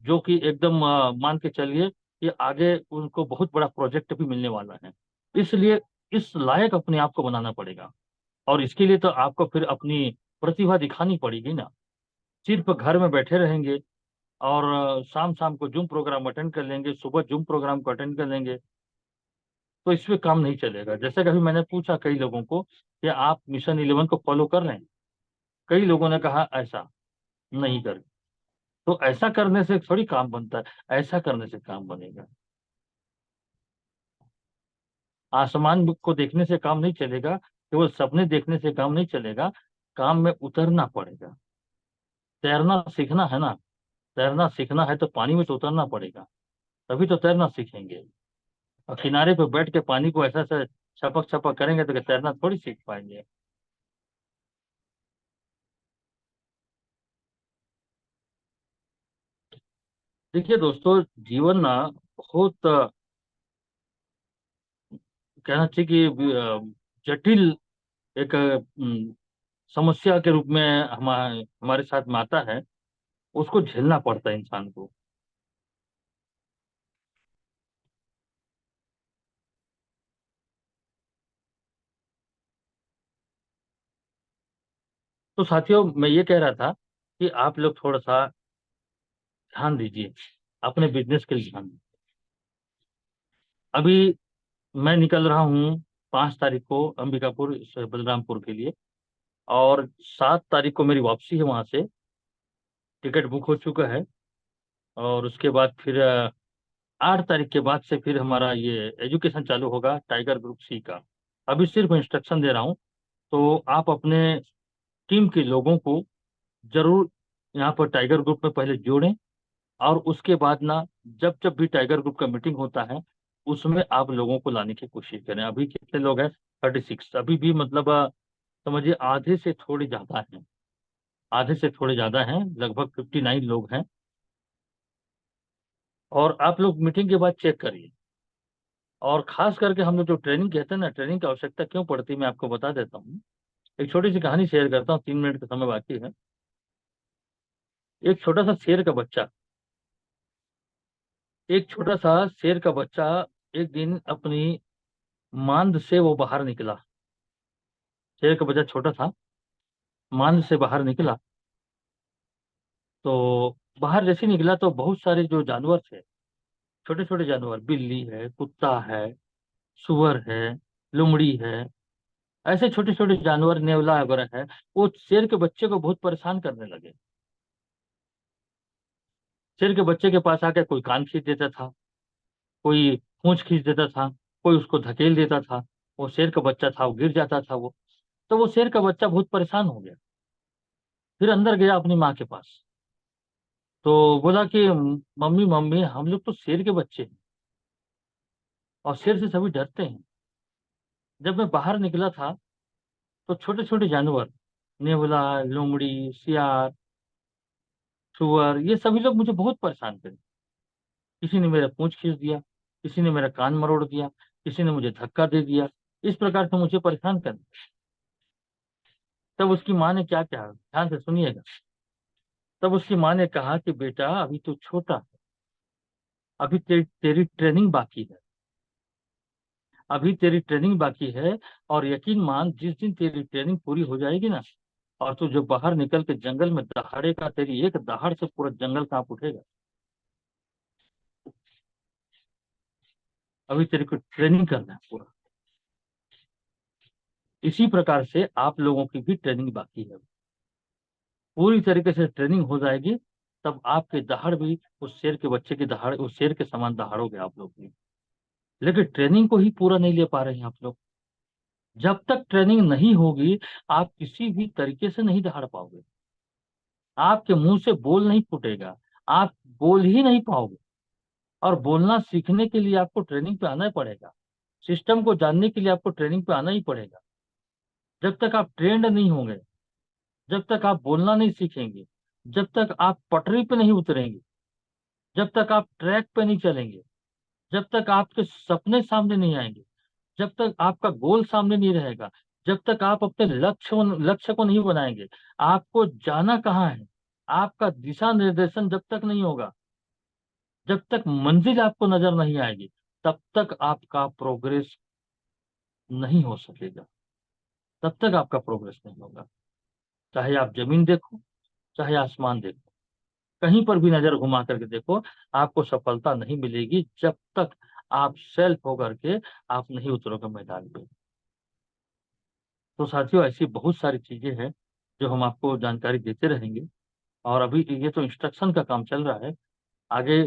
Speaker 2: जो कि एकदम मान के चलिए कि आगे उनको बहुत बड़ा प्रोजेक्ट भी मिलने वाला है। इसलिए इस लायक अपने आप को बनाना पड़ेगा, और इसके लिए तो आपको फिर अपनी प्रतिभा दिखानी पड़ेगी ना। सिर्फ घर में बैठे रहेंगे और शाम शाम को जूम प्रोग्राम अटेंड कर लेंगे, सुबह जूम प्रोग्राम को अटेंड कर लेंगे, तो इसमें काम नहीं चलेगा। जैसे कभी मैंने पूछा कई लोगों को कि आप मिशन 11 को फॉलो कर रहे हैं, कई लोगों ने कहा ऐसा नहीं कर। तो ऐसा करने से थोड़ी काम बनता है, ऐसा करने से काम बनेगा। आसमान को देखने से काम नहीं चलेगा, केवल सपने देखने से काम नहीं चलेगा, काम में उतरना पड़ेगा। तैरना सीखना है ना, तैरना सीखना है तो पानी में तो उतरना पड़ेगा, तभी तो तैरना सीखेंगे। और किनारे पे बैठ के पानी को ऐसा से छपक छपक करेंगे तो क्या तैरना थोड़ी सीख पाएंगे। देखिए दोस्तों, जीवन ना बहुत कहना चाहिए कि जटिल एक समस्या के रूप में हमारे साथ में आता है। उसको झेलना पड़ता है इंसान को। तो साथियों, मैं ये कह रहा था कि आप लोग थोड़ा सा ध्यान दीजिए, अपने बिजनेस के लिए ध्यान दीजिए। अभी मैं निकल रहा हूँ 5 तारीख को अंबिकापुर से बलरामपुर के लिए, और 7 तारीख को मेरी वापसी है वहां से। टिकट बुक हो चुका है। और उसके बाद फिर 8 तारीख के बाद से फिर हमारा ये एजुकेशन चालू होगा टाइगर ग्रुप सी का। अभी सिर्फ इंस्ट्रक्शन दे रहा हूँ, तो आप अपने टीम के लोगों को जरूर यहाँ पर टाइगर ग्रुप में पहले जोड़ें। और उसके बाद ना, जब जब भी टाइगर ग्रुप का मीटिंग होता है, उसमें आप लोगों को लाने की कोशिश करें। अभी कितने लोग हैं? 36। अभी भी मतलब समझिए आधे से थोड़े ज्यादा हैं, आधे से थोड़े ज्यादा हैं, लगभग 59 लोग हैं। और आप लोग मीटिंग के बाद चेक करिए। और खास करके हम लोग जो ट्रेनिंग कहते हैं ना, ट्रेनिंग की आवश्यकता क्यों पड़ती है मैं आपको बता देता हूँ। एक छोटी सी कहानी शेयर करता हूँ, 3 मिनट का समय बाकी है। एक छोटा सा शेर का बच्चा, एक छोटा सा शेर का बच्चा एक दिन अपनी मांद से वो बाहर निकला। शेर का बच्चा छोटा था, मांद से बाहर निकला। तो बाहर जैसे निकला तो बहुत सारे जो जानवर थे, छोटे छोटे जानवर, बिल्ली है, कुत्ता है, सुअर है, लोमड़ी है, ऐसे छोटे छोटे जानवर, नेवला वगैरह है, वो शेर के बच्चे को बहुत परेशान करने लगे। शेर के बच्चे के पास आके कोई कान खींच देता था, कोई पूंछ खींच देता था, कोई उसको धकेल देता था। वो शेर का बच्चा था, वो गिर जाता था वो। तो वो शेर का बच्चा बहुत परेशान हो गया। फिर अंदर गया अपनी माँ के पास, तो बोला कि मम्मी मम्मी, हम लोग तो शेर के बच्चे हैं, और शेर से सभी डरते हैं। जब मैं बाहर निकला था तो छोटे छोटे जानवर, नेवला, लोमड़ी, सियार, सुअर, ये सभी लोग मुझे बहुत परेशान करे। किसी ने मेरा पूंछ खींच दिया, किसी ने मेरा कान मरोड़ दिया, किसी ने मुझे धक्का दे दिया, इस प्रकार से मुझे परेशान कर। तब उसकी माँ ने क्या कहा, ध्यान से सुनिएगा। तब उसकी माँ ने कहा कि बेटा, अभी तो छोटा है, अभी तेरी ट्रेनिंग बाकी है, अभी तेरी ट्रेनिंग बाकी है। और यकीन मान, जिस दिन तेरी ट्रेनिंग पूरी हो जाएगी ना, और तू जो बाहर निकल के जंगल में दहाड़ेगा, तेरी एक दहाड़ से पूरा जंगल कांप उठेगा। अभी तेरे को ट्रेनिंग करना है पूरा। इसी प्रकार से आप लोगों की भी ट्रेनिंग बाकी है। पूरी तरीके से ट्रेनिंग हो जाएगी, तब आपके दहाड़ भी उस शेर के बच्चे की दहाड़, उस शेर के समान दहाड़ोगे आप लोग भी। लेकिन ट्रेनिंग को ही पूरा नहीं ले पा रहे हैं आप लोग। जब तक ट्रेनिंग नहीं होगी, आप किसी भी तरीके से नहीं दहाड़ पाओगे। आपके मुंह से बोल नहीं फूटेगा, आप बोल ही नहीं पाओगे। और बोलना सीखने के लिए आपको ट्रेनिंग पे आना ही पड़ेगा। सिस्टम को जानने के लिए आपको ट्रेनिंग पे आना ही पड़ेगा। जब तक आप ट्रेंड नहीं होंगे, जब तक आप बोलना नहीं सीखेंगे, जब तक आप पटरी पे नहीं उतरेंगे, जब तक आप ट्रैक पे नहीं चलेंगे, जब तक आपके सपने सामने नहीं आएंगे, जब तक आपका गोल सामने नहीं रहेगा, जब तक आप अपने लक्ष्य को नहीं बनाएंगे, आपको जाना कहाँ है, आपका दिशा निर्देशन जब तक नहीं होगा, जब तक मंजिल आपको नजर नहीं आएगी, तब तक आपका प्रोग्रेस नहीं हो सकेगा। तब तक आपका प्रोग्रेस नहीं होगा। चाहे आप जमीन देखो, चाहे आसमान देखो, कहीं पर भी नजर घुमा करके देखो, आपको सफलता नहीं मिलेगी जब तक आप सेल्फ होकर के आप नहीं उतरोगे मैदान पे। तो साथियों, ऐसी बहुत सारी चीजें हैं जो हम आपको जानकारी देते रहेंगे। और अभी ये तो इंस्ट्रक्शन का काम चल रहा है। आगे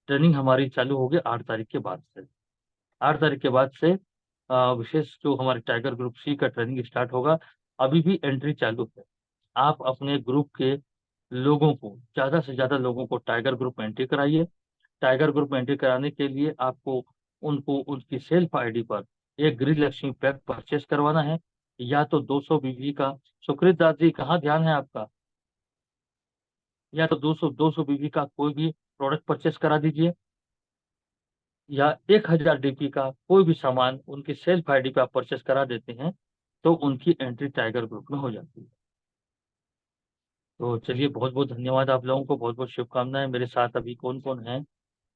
Speaker 2: ट्रेनिंग हमारी चालू होगी 8 तारीख के बाद से। 8 तारीख के बाद से विशेष जो हमारे टाइगर ग्रुप सी का ट्रेनिंग स्टार्ट होगा। अभी भी एंट्री चालू है। आप अपने ग्रुप के लोगों को, ज्यादा से ज्यादा लोगों को टाइगर ग्रुप में एंट्री कराइए। टाइगर ग्रुप में एंट्री कराने के लिए आपको उनको उनकी सेल्फ आईडी पर एक गृह लक्ष्मी पैक परचेस करवाना है, या तो 200 बीबी का। सुकृत दास जी, कहाँ ध्यान है आपका? या तो 200 बीबी का कोई भी प्रोडक्ट परचेस करा दीजिए, या 1000 डीपी का कोई भी सामान उनकी सेल्फ आईडी पे आप परचेस करा देते हैं, तो उनकी एंट्री टाइगर ग्रुप में हो जाती है। तो चलिए, बहुत बहुत धन्यवाद आप लोगों को, बहुत बहुत शुभकामनाएं। मेरे साथ अभी कौन कौन है,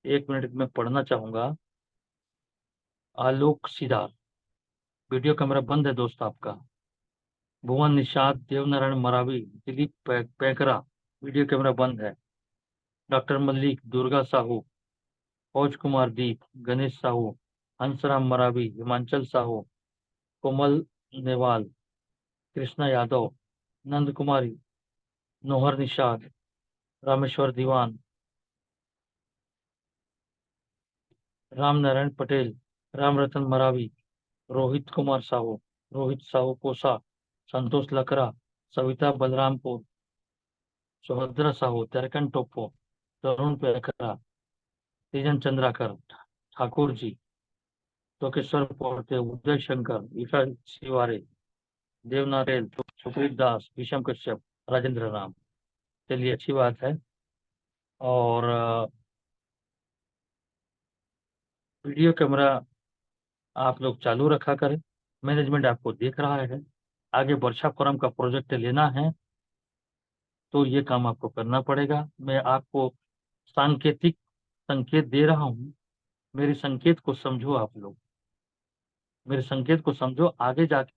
Speaker 2: 1 मिनट में पढ़ना चाहूंगा। आलोक सिदार, वीडियो कैमरा बंद है दोस्त आपका। भुवन निषाद, देवनारायण मरावी, दिलीप पैकरा, वीडियो कैमरा बंद है। डॉक्टर मल्लिक, दुर्गा साहू, फौज कुमार दीप, गणेश साहू, हंसराम मरावी, हिमांचल साहू, कोमल नेवाल, कृष्णा यादव, नंद कुमारी, नोहर निषाद, रामेश्वर दीवान, राम नारायण पटेल, राम रतन मरावी, रोहित कुमार साहू, रोहित साहू कोसा, संतोष लकरा, सविता बलरामपुर, सुभद्रा साहू, त्यारकन टोप्पो, तरुण पेखरा, तीजन चंद्राकर, ठाकुर जी, टोकेश्वर पोर्ते, उदय शंकर, ईशा शिवारे, देवनारेल, सुप्रीत दास, विषम कश्यप, राजेंद्र राम। चलिए, अच्छी बात है। और वीडियो कैमरा आप लोग चालू रखा करें। मैनेजमेंट आपको देख रहा है। आगे वर्षा फोरम का प्रोजेक्ट लेना है तो ये काम आपको करना पड़ेगा। मैं आपको सांकेतिक संकेत दे रहा हूँ, मेरे संकेत को समझो आप लोग, मेरे संकेत को समझो। आगे जाके